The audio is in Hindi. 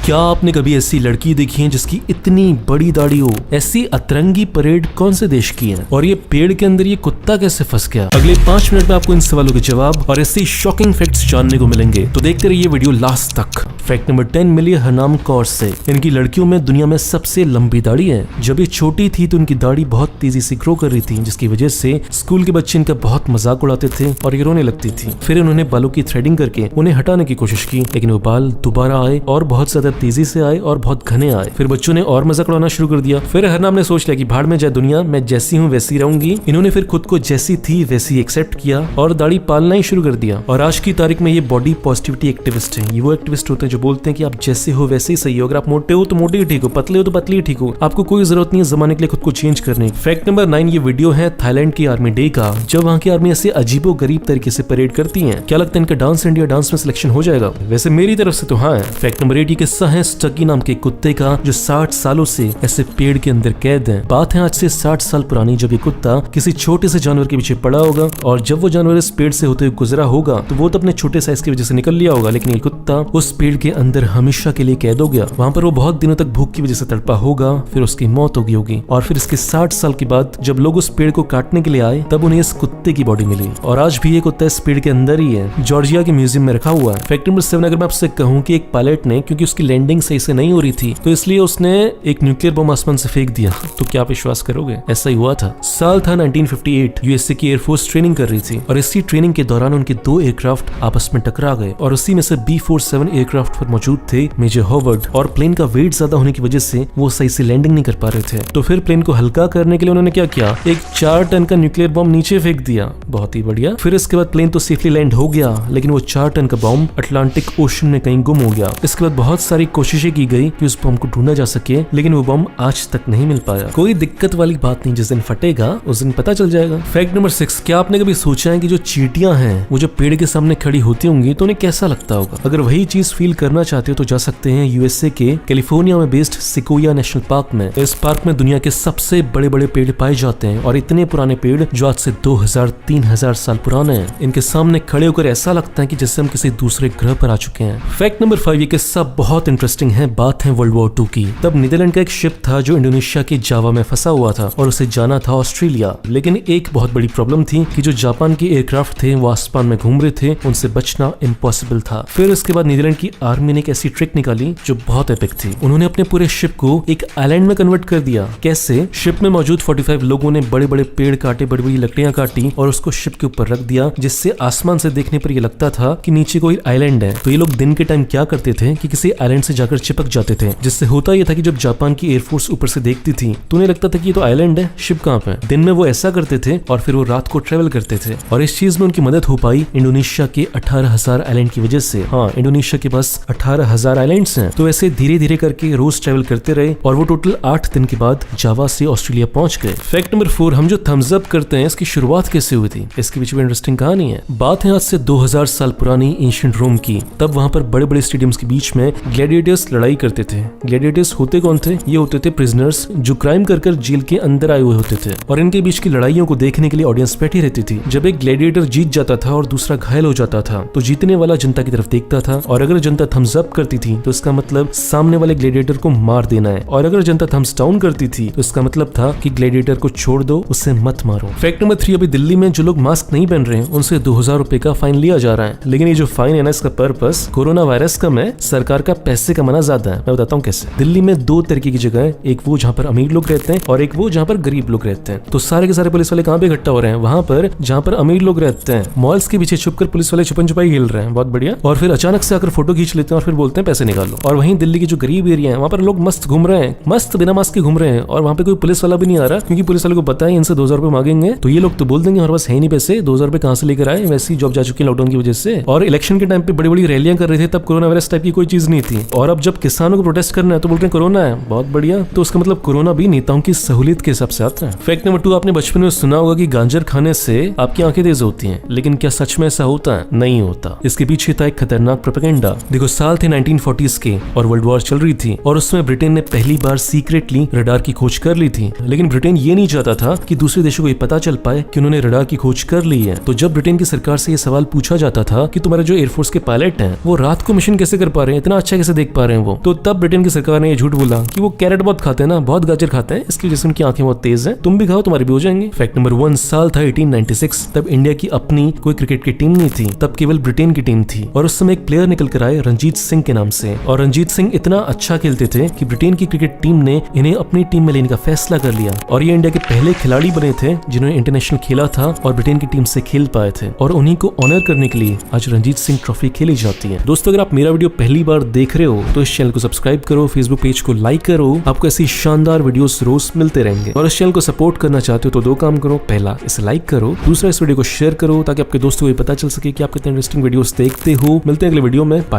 क्या आपने कभी ऐसी लड़की देखी है जिसकी इतनी बड़ी दाढ़ी हो? ऐसी अतरंगी परेड कौन से देश की है? और ये पेड़ के अंदर ये कुत्ता कैसे फंस गया? अगले 5 मिनट में आपको इन सवालों के जवाब और ऐसे शॉकिंग फैक्ट्स जानने को मिलेंगे, तो देखते रहिए वीडियो लास्ट तक। फैक्ट नंबर 10 मिली हरनाम कौर से। इनकी लड़कियों में दुनिया में सबसे लंबी दाढ़ी है। जब ये छोटी थी तो इनकी दाढ़ी बहुत तेजी से ग्रो कर रही थी, जिसकी वजह से स्कूल के बच्चे इनका बहुत मजाक उड़ाते थे और ये रोने लगती थी। फिर इन्होंने बालों की थ्रेडिंग करके उन्हें हटाने की कोशिश की, लेकिन वो बाल दोबारा आए और बहुत ज्यादा तेजी से आए और बहुत घने आए। फिर बच्चों ने और मजाक उड़ाना शुरू कर दिया। फिर हरनाम ने सोच लिया कि भाड़ में जाए दुनिया, मैं जैसी हूँ वैसी रहूंगी। इन्होंने फिर खुद को जैसी थी वैसी एक्सेप्ट किया और दाढ़ी पालना ही शुरू कर दिया। और आज की तारीख में ये बॉडी पॉजिटिविटी एक्टिविस्ट है। ये वो एक्टिविस्ट होते हैं जो बोलते हैं कि आप जैसे हो वैसे ही सही हो। अगर आप मोटे हो तो मोटे ही ठीक हो, पतले हो तो पतले ही ठीक हो, आपको कोई जरूरत नहीं है जमाने के लिए खुद को चेंज करने। फैक्ट नंबर 9 ये वीडियो है थाईलैंड की आर्मी डे का, जब वहाँ की आर्मी ऐसे अजीबो गरीब तरीके से परेड करती है। क्या लगता है इनका डांस इंडिया डांस में सिलेक्शन हो जाएगा? वैसे मेरी तरफ से तो हाँ है। फैक्ट नंबर 8 ये किस्सा है स्टकी नाम के कुत्ते का, जो 60 सालों से ऐसे पेड़ के अंदर कैद है। बात है आज से 60 साल पुरानी, जब ये कुत्ता किसी छोटे से जानवर के पीछे पड़ा होगा और जब वो जानवर इस पेड़ से होते हुए गुजरा होगा तो वो तो अपने छोटे साइज की वजह से निकल लिया होगा, लेकिन ये कुत्ता उस पेड़ के अंदर हमेशा के लिए कैद हो गया। वहाँ पर वो बहुत दिनों तक भूख की वजह से तड़पा होगा, फिर उसकी मौत हो गई होगी। और फिर इसके 60 साल के बाद जब लोग उस पेड़ को काटने के लिए आए तब उन्हें इस कुत्ते की बॉडी मिली। और आज भी ये कुत्ता इस पेड़ के अंदर ही है, जॉर्जिया के म्यूजियम में रखा हुआ है। फैक्ट नंबर 7 अगर मैं आपसे कहूँ कि एक पायलट ने, क्योंकि उसकी लैंडिंग सही से नहीं हो रही थी, तो इसलिए उसने एक न्यूक्लियर बम आसमान से फेंक दिया, तो क्या आप विश्वास करोगे? ऐसा ही हुआ था। साल था 1958। यूएसए की एयरफोर्स ट्रेनिंग कर रही थी और इसी ट्रेनिंग के दौरान उनके 2 एयरक्राफ्ट आपस में टकरा गए और उसी में से B-47 एयरक्राफ्ट पर मौजूद थे मेजर हॉवर्ड। और प्लेन का वेट ज्यादा होने की वजह से वो सही से लैंडिंग नहीं कर पा रहे थे। तो फिर प्लेन को हल्का करने के लिए उन्होंने क्या किया, एक 4 टन का न्यूक्लियर बम नीचे फेंक दिया। बहुत ही बढ़िया। फिर इसके बाद प्लेन तो सेफली लैंड हो गया, लेकिन वो 4 टन का बम अटलांटिक ओशन में कहीं गुम हो गया। इसके बाद बहुत सारी कोशिशें की गई कि उस बम को ढूंढा जा सके, लेकिन वो बम आज तक नहीं मिल पाया। कोई दिक्कत वाली बात नहीं, जिस दिन फटेगा उस दिन पता चल जाएगा। फैक्ट नंबर 6 क्या आपने कभी सोचा है कि जो चींटियां हैं वो जो पेड़ के सामने खड़ी होती होंगी तो उन्हें कैसा लगता होगा? अगर वही चीज फील करना चाहते हो तो जा सकते हैं यूएसए के कैलिफोर्निया में बेस्ड सिकोया नेशनल पार्क में। इस पार्क में दुनिया के सबसे बड़े बड़े पेड़ पाए जाते हैं और इतने पुराने पेड़ जो आज से 2000-3000 साल पुराने हैं। इनके सामने खड़े होकर ऐसा लगता है कि जैसे हम किसी दूसरे ग्रह पर आ चुके हैं। फैक्ट नंबर 5 ये किस्सा बहुत इंटरेस्टिंग है। बात है वर्ल्ड वॉर 2 की। तब नीदरलैंड का एक शिप था जो इंडोनेशिया के जावा में फंसा हुआ था और उसे जाना था ऑस्ट्रेलिया। लेकिन एक बहुत बड़ी प्रॉब्लम थी कि जो जापान के एयरक्राफ्ट थे वो आसमान में घूम रहे थे, उनसे बचना इम्पॉसिबल था। फिर इसके बाद नीदरलैंड की आर्मी ने एक ऐसी ट्रिक निकाली जो बहुत एपिक थी। उन्होंने अपने पूरे शिप को एक आइलैंड में कन्वर्ट कर दिया। कैसे? शिप में मौजूद 45 लोगों ने बड़े बड़े पेड़ काटे, बड़ी बड़ी लकड़ियां काटी और उसको शिप के ऊपर रख दिया, जिससे आसमान से देखने पर यह लगता था कि नीचे कोई आइलैंड है। तो ये लोग दिन के टाइम क्या करते थे कि किसी आइलैंड से जाकर चिपक जाते थे, जिससे होता यह था कि जब जापान की एयरफोर्स ऊपर से देखती थी तो उन्हें लगता था कि ये तो आइलैंड है, शिप कहाँ पे? दिन में वो ऐसा करते थे और फिर वो रात को ट्रेवल करते थे। और इस चीज में उनकी मदद हो पाई इंडोनेशिया के 18,000 आइलैंड की वजह से। हाँ, इंडोनेशिया के पास 18,000 आइलैंड्स हैं। तो ऐसे धीरे धीरे करके रोज ट्रेवल करते रहे और वो टोटल 8 दिन के बाद जावा से ऑस्ट्रेलिया पहुंच गए। फैक्ट नंबर 4 हम जो थम्स अप करते हैं इसकी शुरुआत कैसे हुई थी? इसके पीछे इंटरेस्टिंग कहानी है। बात है आज से 2000 साल पुरानी एंशिएंट रोम की। तब वहां पर बड़े बड़े स्टेडियम्स के बीच में ग्लैडिएटर्स लड़ाई करते थे। ग्लैडिएटर्स होते कौन थे? ये होते थे प्रिजनर्स जो क्राइम कर जेल के अंदर आए हुए होते थे और इनके बीच की लड़ाइयों को देखने के लिए ऑडियंस बैठी रहती थी। जब एक ग्लैडिएटर जीत जाता था और दूसरा घायल हो जाता था तो जीतने वाला जनता की तरफ देखता था और अगर जनता थम्स अप करती थी तो इसका मतलब सामने वाले ग्लैडिएटर को मार देना है, और अगर जनता थम्स डाउन करती थी तो इसका मतलब था कि ग्लैडिएटर को छोड़ दो, उसे मत मारो। फैक्ट नंबर 3 अभी दिल्ली में जो लोग मास्क नहीं पहन रहे हैं उनसे 2000 रुपए का फाइन लिया जा रहा है। लेकिन ये जो फाइन है ना, इसका पर्पस कोरोना वायरस कम है, सरकार का पैसे कमाना ज्यादा है। मैं बताता हूँ कैसे। दिल्ली में 2 तरीके की जगह है, एक वो जहाँ पर अमीर लोग रहते हैं और एक वो जहाँ पर गरीब लोग रहते हैं। तो सारे के सारे पुलिस वाले कहाँ पे इकट्ठा हो रहे हैं? वहाँ पर जहाँ पर अमीर लोग रहते हैं। मॉल्स के पीछे छुपकर पुलिस वाले छुपन छुपाई खेल रहे हैं, बहुत बढ़िया। और फिर अचानक से आकर फोटो खींच लेते हैं और फिर बोलते हैं पैसे निकालो। और वहीं दिल्ली की जो गरीब एरिया है वहाँ पर लोग मस्त घूम रहे हैं, मस्त बिना मास्क के घूम रहे हैं, और वहाँ पे कोई पुलिस वाला भी नहीं आ रहा, क्योंकि पुलिस वाले को पता है इनसे 2000 रुपए मांगेंगे तो ये लोग तो बोल देंगे हमारे पास है नहीं पैसे, 2000 रुपए कहाँ से लेकर आए, वैसे ही जॉब जा चुकी है लॉकडाउन की वजह से। और इलेक्शन के टाइम पे बड़ी बड़ी रैलियां कर रहे थे, तब कोरोना वायरस टाइप की कोई चीज नहीं थी। और अब जब किसानों को प्रोटेस्ट करना है तो बोल रहे हैं कोरोना है, बहुत बढ़िया। तो उसका मतलब कोरोना भी नेताओं की सहूलियत के हिसाब से आता है। फैक्ट नंबर 2 आपने बचपन में सुना होगा कि गांजर खाने से आपकी आंखें तेज होती हैं, लेकिन क्या सच में ऐसा होता है? नहीं होता। इसके पीछे था एक खतरनाक प्रोपेगेंडा। देखो साल थे 1940s के और वर्ल्ड वॉर चल रही थी और उसमें ब्रिटेन ने पहली बार सीक्रेटली रडार की खोज कर ली थी। लेकिन ब्रिटेन ये नहीं चाहता था कि दूसरे देशों को ये पता चल पाए कि उन्होंने रडार की खोज कर ली है। तो जब ब्रिटेन की सरकार से ये सवाल पूछा जाता था कि तुम्हारे जो एयरफोर्स के पायलट हैं वो रात को मिशन कैसे कर पा रहे हैं, इतना अच्छा कैसे देख पा रहे हैं वो। तो तब ब्रिटेन की सरकार ने ये झूठ बोला कि वो कैरेट बहुत खाते हैं ना, बहुत गाजर खाते हैं, इसकी वजह से उनकी आंखें बहुत तेज हैं, तुम भी खाओ तुम्हारे भी हो जाएंगे। फैक्ट नंबर 1, साल था 1896। तब इंडिया की अपनी कोई क्रिकेट की टीम नहीं थी, तब केवल ब्रिटेन की टीम थी और उस समय एक प्लेयर निकल कर आए रणजीत सिंह के नाम से। और रणजीत सिंह इतना अच्छा खेलते थे कि ब्रिटेन की क्रिकेट टीम ने इन्हें अपनी टीम में लेने का फैसला कर लिया और ये इंडिया के पहले खिलाड़ी बने थे जिन्होंने इंटरनेशनल खेला था और ब्रिटेन की टीम से खेल पाए थे। और उन्हीं को ऑनर करने के लिए आज रणजीत सिंह ट्रॉफी खेली जाती है। दोस्तों, अगर आप मेरा वीडियो पहली बार देख रहे हो तो इस चैनल को सब्सक्राइब करो, फेसबुक पेज को लाइक करो, आपको ऐसी शानदार वीडियोस रोज मिलते रहेंगे। और इस चैनल को सपोर्ट करना चाहते हो तो दो काम करो, पहला इसे लाइक करो, दूसरा इस वीडियो को शेयर करो ताकि आपके दोस्तों को ये पता चल सके कि आप कितने इंटरेस्टिंग वीडियोस देखते हो। मिलते हैं अगले वीडियो में, बाय।